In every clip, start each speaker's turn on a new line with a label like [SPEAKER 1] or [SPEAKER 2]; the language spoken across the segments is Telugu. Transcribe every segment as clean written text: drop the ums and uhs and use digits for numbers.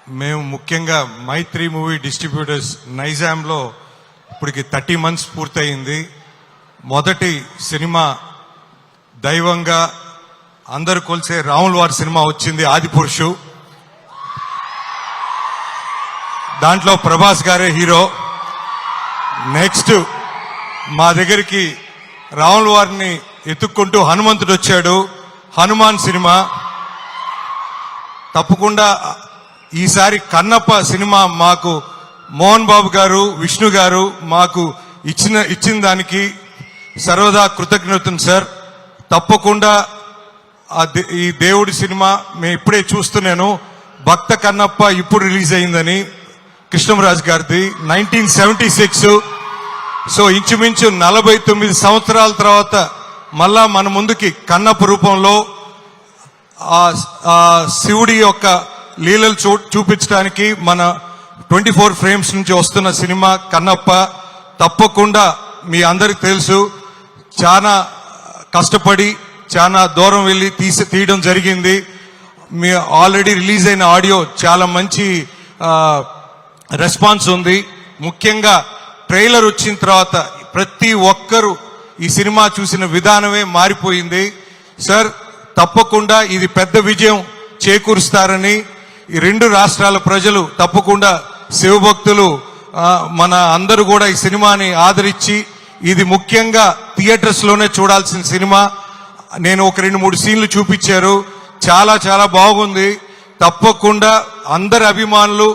[SPEAKER 1] మేము ముఖ్యంగా మైత్రి మూవీ డిస్ట్రిబ్యూటర్స్ నైజాంలో ఇప్పటికి 30 months పూర్తయింది. మొదటి సినిమా దైవంగా అందరు కొలిసే రాముల వారి సినిమా వచ్చింది, ఆదిపురుషు. దాంట్లో ప్రభాస్ గారే హీరో. నెక్స్ట్ మా దగ్గరికి రాముల వారిని ఎత్తుక్కుంటూ హనుమంతుడు వచ్చాడు, హనుమాన్ సినిమా. తప్పకుండా ఈసారి సినిమా మాకు మోహన్ బాబు గారు, విష్ణు గారు మాకు ఇచ్చిన దానికి సర్వదా కృతజ్ఞతలు సార్. తప్పకుండా ఈ దేవుడి సినిమా మేము ఇప్పుడే చూస్తున్నాను, భక్త కన్నప్ప ఇప్పుడు రిలీజ్ అయిందని, కృష్ణరాజు గారిది 1976. సో ఇంచుమించు 49 సంవత్సరాల తర్వాత మళ్ళా మన ముందుకి కన్నప్ప రూపంలో ఆ శివుడి యొక్క లీలలు చూపించడానికి మన 24 frames నుంచి వస్తున్న సినిమా కన్నప్ప. తప్పకుండా మీ అందరికి తెలుసు, చాలా కష్టపడి చాలా దూరం వెళ్ళి తీయడం జరిగింది. మీ ఆల్రెడీ రిలీజ్ అయిన ఆడియో చాలా మంచి రెస్పాన్స్ ఉంది. ముఖ్యంగా ట్రైలర్ వచ్చిన తర్వాత ప్రతి ఒక్కరూ ఈ సినిమా చూసిన విధానమే మారిపోయింది. సార్ తప్పకుండా ఇది పెద్ద విజయం చేకూరుస్తారని ఈ 2 రాష్ట్రాల ప్రజలు, తప్పకుండా శివభక్తులు మన అందరూ కూడా ఈ సినిమాని ఆదరించి, ఇది ముఖ్యంగా థియేటర్స్ లోనే చూడాల్సిన సినిమా. నేను ఒక 2-3 సీన్లు చూపించారు, చాలా చాలా బాగుంది. తప్పకుండా అందరి అభిమానులు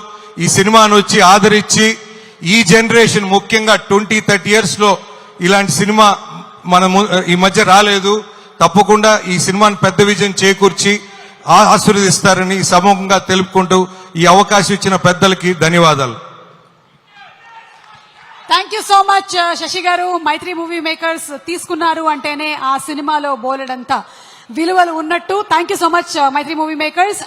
[SPEAKER 1] ఈ సినిమాను వచ్చి ఆదరించి, ఈ జనరేషన్ ముఖ్యంగా 20-30 years లో ఇలాంటి సినిమా ఈ మధ్య రాలేదు. తప్పకుండా ఈ సినిమాని పెద్ద విజయం చేకూర్చి ఆశీర్వదిస్తారని సముఖంగా తెలుపుకుంటూ ఈ అవకాశం ఇచ్చిన పెద్దలకి ధన్యవాదాలు.
[SPEAKER 2] Thank you so much Shashi గారు. మైత్రి మూవీ మేకర్స్ తీసుకున్నారు అంటేనే ఆ సినిమాలో బోలెడంత విలువలు ఉన్నట్టు. Thank you so much Mythri movie makers.